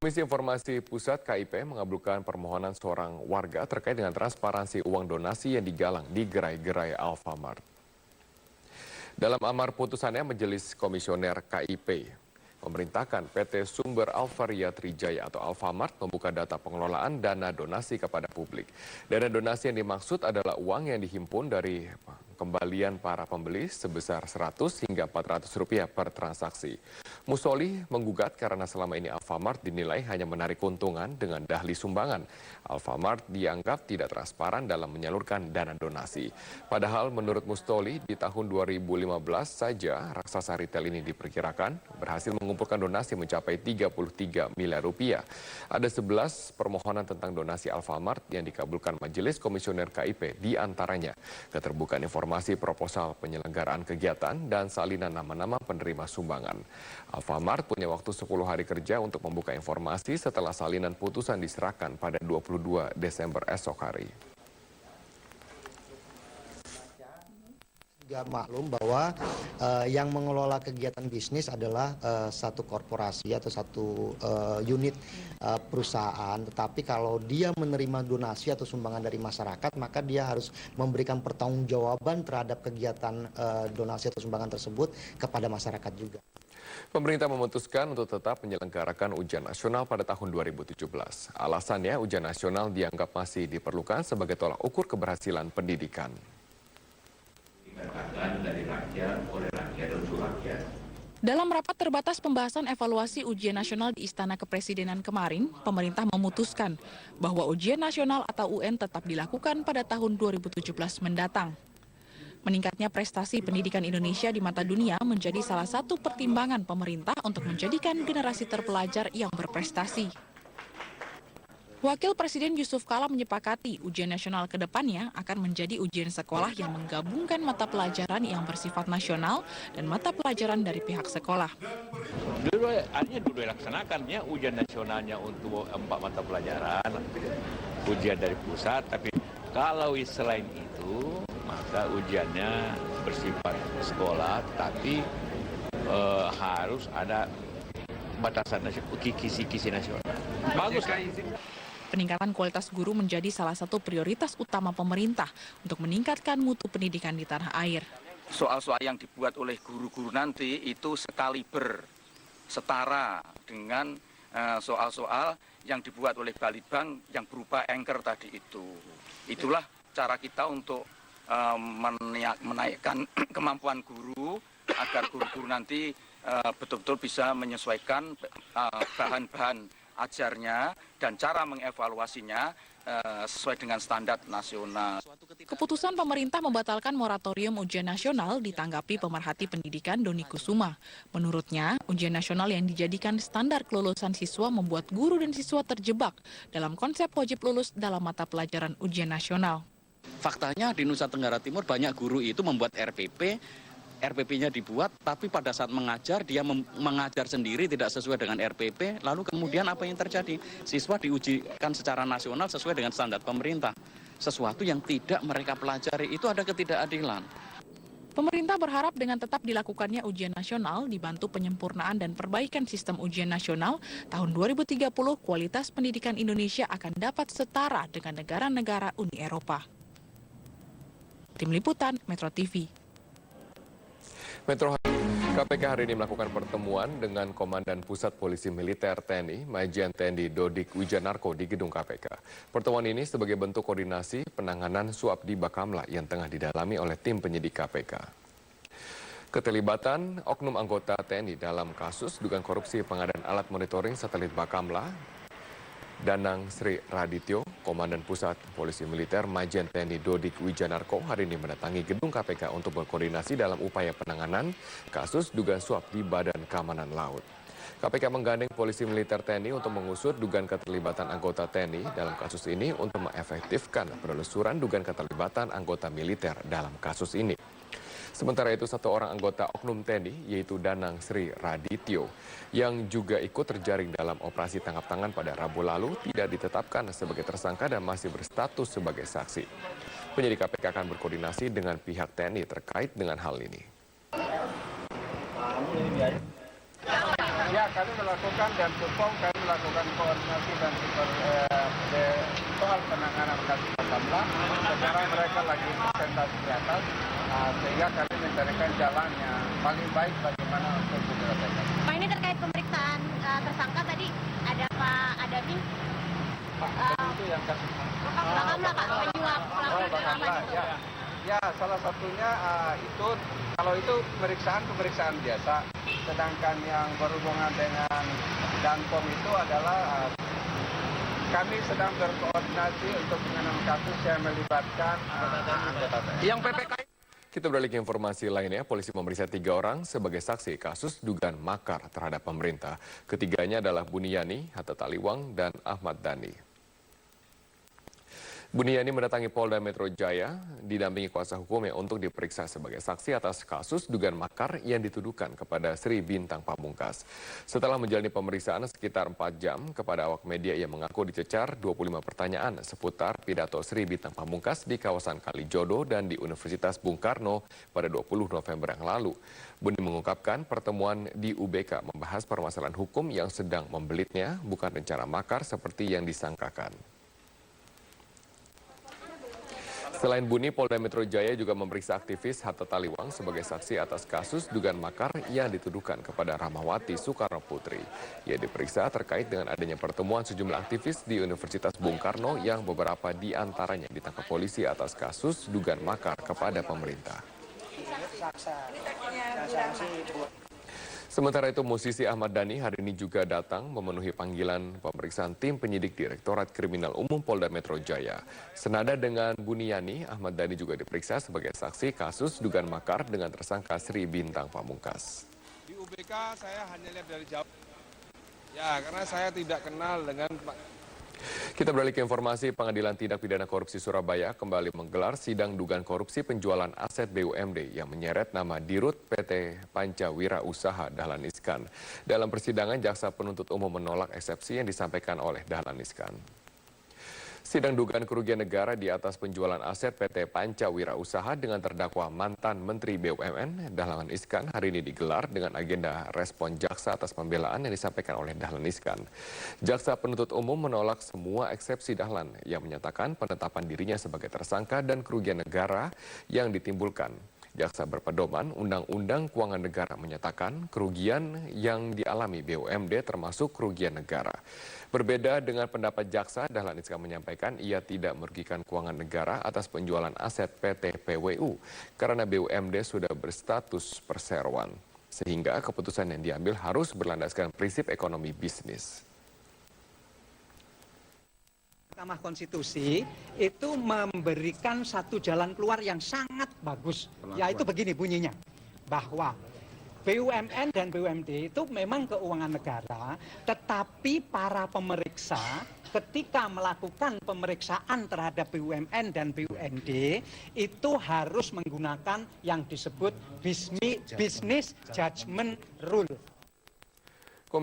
Komisi Informasi Pusat KIP mengabulkan permohonan seorang warga terkait dengan transparansi uang donasi yang digalang di gerai-gerai Alfamart. Dalam amar putusannya, Majelis Komisioner KIP memerintahkan PT Sumber Alvaria Trijaya atau Alfamart membuka data pengelolaan dana donasi kepada publik. Dana donasi yang dimaksud adalah uang yang dihimpun dari kembalian para pembeli sebesar 100 hingga 400 rupiah per transaksi. Musoli menggugat karena selama ini Alfamart dinilai hanya menarik keuntungan dengan dahli sumbangan. Alfamart dianggap tidak transparan dalam menyalurkan dana donasi. Padahal menurut Mustoli di tahun 2015 saja raksasa retail ini diperkirakan berhasil mengumpulkan donasi mencapai 33 miliar rupiah. Ada 11 permohonan tentang donasi Alfamart yang dikabulkan Majelis Komisioner KIP, di antaranya keterbukaan informasi proposal penyelenggaraan kegiatan dan salinan nama-nama penerima sumbangan. Alfamart punya waktu 10 hari kerja untuk membuka informasi setelah salinan putusan diserahkan pada 22 Desember esok hari. Juga maklum bahwa yang mengelola kegiatan bisnis adalah satu korporasi atau satu unit perusahaan. Tetapi kalau dia menerima donasi atau sumbangan dari masyarakat, maka dia harus memberikan pertanggungjawaban terhadap kegiatan donasi atau sumbangan tersebut kepada masyarakat juga. Pemerintah memutuskan untuk tetap menyelenggarakan ujian nasional pada tahun 2017. Alasannya, ujian nasional dianggap masih diperlukan sebagai tolak ukur keberhasilan pendidikan. Dalam rapat terbatas pembahasan evaluasi ujian nasional di Istana Kepresidenan kemarin, pemerintah memutuskan bahwa ujian nasional atau UN tetap dilakukan pada tahun 2017 mendatang. Meningkatnya prestasi pendidikan Indonesia di mata dunia menjadi salah satu pertimbangan pemerintah untuk menjadikan generasi terpelajar yang berprestasi. Wakil Presiden Yusuf Kala menyepakati ujian nasional ke depannya akan menjadi ujian sekolah yang menggabungkan mata pelajaran yang bersifat nasional dan mata pelajaran dari pihak sekolah. Artinya dulu dilaksanakannya ujian nasionalnya untuk 4 mata pelajaran, ujian dari pusat, tapi kalau selain itu maka ujiannya bersifat sekolah, tapi harus ada batasan kisi-kisi nasional. Bagus. Peningkatan kualitas guru menjadi salah satu prioritas utama pemerintah untuk meningkatkan mutu pendidikan di tanah air. Soal-soal yang dibuat oleh guru-guru nanti itu sekaliber, setara dengan soal-soal yang dibuat oleh Balitbang yang berupa anchor tadi itu. Itulah cara kita untuk menaikkan kemampuan guru agar guru-guru nanti betul-betul bisa menyesuaikan bahan-bahan ajarnya dan cara mengevaluasinya sesuai dengan standar nasional. Keputusan pemerintah membatalkan moratorium ujian nasional ditanggapi pemerhati pendidikan Doni Kusuma. Menurutnya, ujian nasional yang dijadikan standar kelulusan siswa membuat guru dan siswa terjebak dalam konsep wajib lulus dalam mata pelajaran ujian nasional. Faktanya di Nusa Tenggara Timur banyak guru itu membuat RPP-nya dibuat, tapi pada saat mengajar, dia mengajar sendiri tidak sesuai dengan RPP, lalu kemudian apa yang terjadi? Siswa diujikan secara nasional sesuai dengan standar pemerintah. Sesuatu yang tidak mereka pelajari, itu ada ketidakadilan. Pemerintah berharap dengan tetap dilakukannya ujian nasional, dibantu penyempurnaan dan perbaikan sistem ujian nasional, tahun 2030 kualitas pendidikan Indonesia akan dapat setara dengan negara-negara Uni Eropa. Tim Liputan, Metro TV. KPK hari ini melakukan pertemuan dengan Komandan Pusat Polisi Militer TNI, Majen TNI Dodik Wijanarko di gedung KPK. Pertemuan ini sebagai bentuk koordinasi penanganan suap di Bakamla yang tengah didalami oleh tim penyidik KPK. Keterlibatan oknum anggota TNI dalam kasus dugaan korupsi pengadaan alat monitoring satelit Bakamla, Danang Sri Radityo, Komandan Pusat Polisi Militer Majen TNI Dodik Wijanarko hari ini mendatangi gedung KPK untuk berkoordinasi dalam upaya penanganan kasus dugaan suap di Badan Keamanan Laut. KPK menggandeng Polisi Militer TNI untuk mengusut dugaan keterlibatan anggota TNI dalam kasus ini untuk mengefektifkan penelusuran dugaan keterlibatan anggota militer dalam kasus ini. Sementara itu, satu orang anggota oknum TNI, yaitu Danang Sri Radityo, yang juga ikut terjaring dalam operasi tangkap tangan pada Rabu lalu, tidak ditetapkan sebagai tersangka dan masih berstatus sebagai saksi. Penyidik KPK akan berkoordinasi dengan pihak TNI terkait dengan hal ini. Ya, kami melakukan dan support melakukan koordinasi dan soal penanganan kasus masalah. Sekarang mereka lagi presentasi di atas, sehingga kami mencarikan jalan yang paling baik bagaimana untuk diselesaikan. Pak, ini terkait pemeriksaan tersangka tadi ada Pak Adamin. Itu yang kasus. Pak Kamla, Pak, penyuap pelaku penyiraman. Ya, salah satunya itu, kalau itu pemeriksaan biasa. Sedangkan yang berhubungan dengan Danpom itu adalah kami sedang berkoordinasi untuk mengenai kasus yang melibatkan anggota TNI. Yang PPK. Kita beralih ke informasi lainnya, polisi memeriksa 3 orang sebagai saksi kasus dugaan makar terhadap pemerintah. Ketiganya adalah Buniyani, Hatta Taliwang, dan Ahmad Dhani. Buniyani mendatangi Polda Metro Jaya didampingi kuasa hukumnya untuk diperiksa sebagai saksi atas kasus dugaan makar yang dituduhkan kepada Sri Bintang Pamungkas. Setelah menjalani pemeriksaan sekitar 4 jam kepada awak media, ia mengaku dicecar 25 pertanyaan seputar pidato Sri Bintang Pamungkas di kawasan Kalijodo dan di Universitas Bung Karno pada 20 November yang lalu. Buni mengungkapkan pertemuan di UBK membahas permasalahan hukum yang sedang membelitnya, bukan rencana makar seperti yang disangkakan. Selain Buni, Polda Metro Jaya juga memeriksa aktivis Hatta Taliwang sebagai saksi atas kasus dugaan makar yang dituduhkan kepada Rahmawati Soekarno Putri. Ia diperiksa terkait dengan adanya pertemuan sejumlah aktivis di Universitas Bung Karno yang beberapa di antaranya ditangkap polisi atas kasus dugaan makar kepada pemerintah. Sementara itu, musisi Ahmad Dhani hari ini juga datang memenuhi panggilan pemeriksaan tim penyidik Direktorat Kriminal Umum Polda Metro Jaya. Senada dengan Buniyani, Ahmad Dhani juga diperiksa sebagai saksi kasus dugaan makar dengan tersangka Sri Bintang Pamungkas. Di UBK saya hanya lihat dari jauh. Ya, karena saya tidak kenal dengan Pak. Kita beralih ke informasi. Pengadilan Tindak Pidana Korupsi Surabaya kembali menggelar sidang dugaan korupsi penjualan aset BUMD yang menyeret nama Dirut PT Pancawira Usaha Dahlan Iskan. Dalam persidangan, jaksa penuntut umum menolak eksepsi yang disampaikan oleh Dahlan Iskan. Sidang dugaan kerugian negara di atas penjualan aset PT Pancawira Usaha dengan terdakwa mantan Menteri BUMN Dahlan Iskan hari ini digelar dengan agenda respon jaksa atas pembelaan yang disampaikan oleh Dahlan Iskan. Jaksa penuntut umum menolak semua eksepsi Dahlan yang menyatakan penetapan dirinya sebagai tersangka dan kerugian negara yang ditimbulkan. Jaksa berpedoman Undang-Undang Keuangan Negara menyatakan kerugian yang dialami BUMD termasuk kerugian negara. Berbeda dengan pendapat jaksa, Dahlan Iskan menyampaikan ia tidak merugikan keuangan negara atas penjualan aset PT PWU karena BUMD sudah berstatus perseroan. Sehingga keputusan yang diambil harus berlandaskan prinsip ekonomi bisnis. Mahkamah Konstitusi itu memberikan satu jalan keluar yang sangat bagus, yaitu begini bunyinya, bahwa BUMN dan BUMD itu memang keuangan negara, tetapi para pemeriksa ketika melakukan pemeriksaan terhadap BUMN dan BUMD itu harus menggunakan yang disebut business judgment rule.